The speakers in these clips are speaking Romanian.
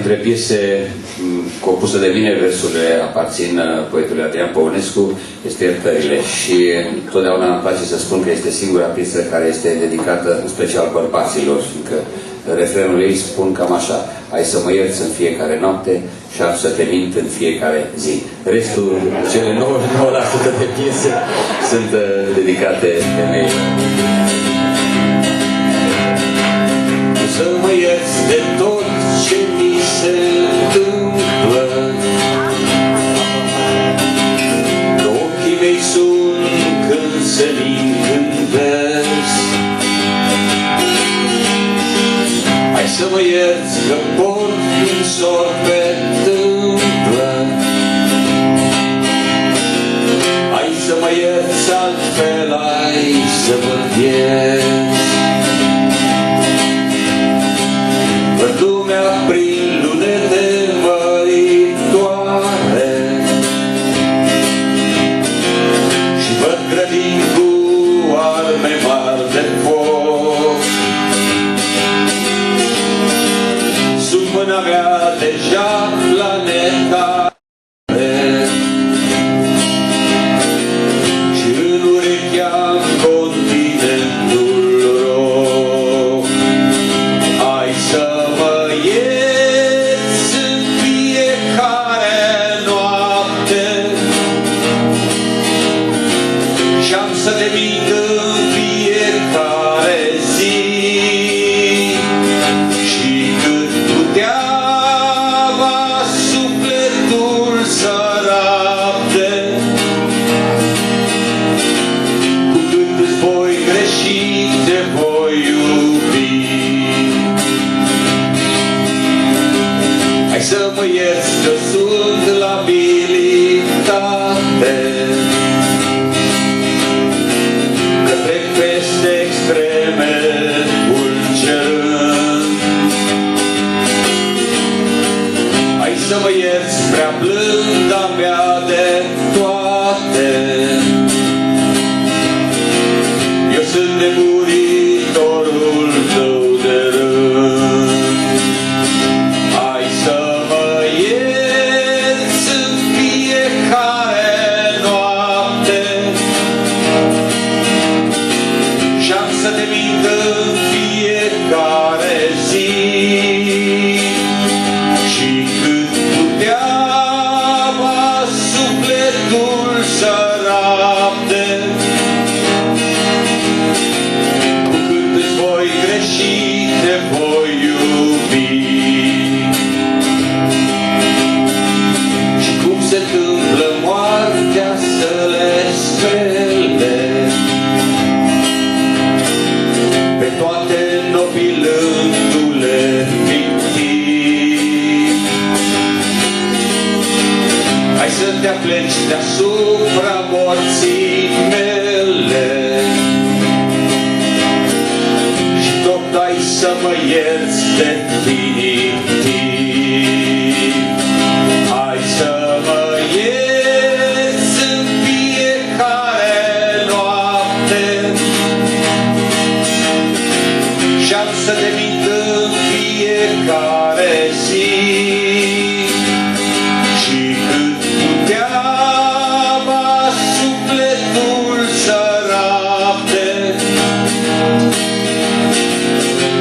dintre piese compusă de mine, versurile aparțin poetului Adrian Păunescu, este Iertările. Și totdeauna îmi place să spun că este singura piesă care este dedicată în special bărbaților, fiindcă refrenul ei spun cam așa: ai să mă ierți în fiecare noapte și am să te mint în fiecare zi. Restul, cele 99% de piese sunt dedicate femeii. Să mă ierți de tot ce mi se întâmplă, că ochii mei sunt când se ling în vers. Hai să mă ierți că port din sor pe tâmplă, hai să mă ierți, altfel ai să mă pierzi. Văd lumea prin lunete măritoare și văd grădini cu arme mari de foc. Sub mâna mea deja planetare și în urechea continentul roc. Hai să mă ierți în fiecare noapte și am să te mint în fiecare zi. Și cât puteava sufletul să rabde, cu cât îți voi greși, te voi iubi. Hai să mă ierți că sunt la abilitate, că trec peste extreme pulcerând. Hai să mă ierți prea blânda mea de toate, eu sunt nemuritorul tău de rând. Hai să mă ierți în fiecare noapte și am să te mint în fiecare zi. Și cât puteava sufletul să rabde, cu cât îți voi greși, te voi iubi. Și cum se întâmplă moartea să le spele pe toate nopilându-le fictiv. Hai să te apleci deasupra morții mele și tot ai să mă ierți definitiv. Hai să mă ierți în fiecare noapte și am să te mint în fiecare zi. Și cât puteava sufletul să rabde,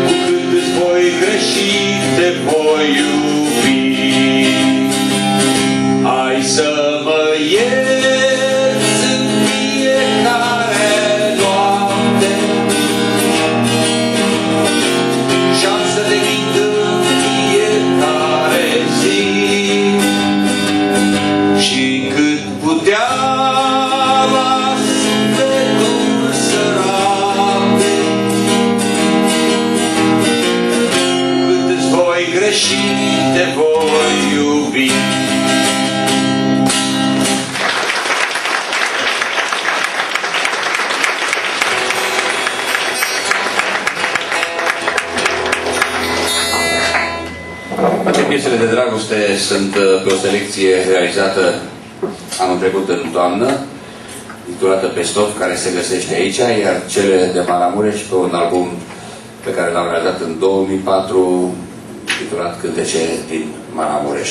cu cât îți voi greși, te voi iubi. Hai să mă ierți în fiecare noapte și am să te mint în fiecare zi. Și cât puteava sufletul să rabde, cât îți voi greși, te voi iubi. Toate piesele de dragoste sunt pe o selecție realizată anul trecut în toamnă, intitulată Pestov, care se găsește aici, iar cele de Maramureș pe un album pe care l-am realizat în 2004, intitulat Cântece din Maramureș.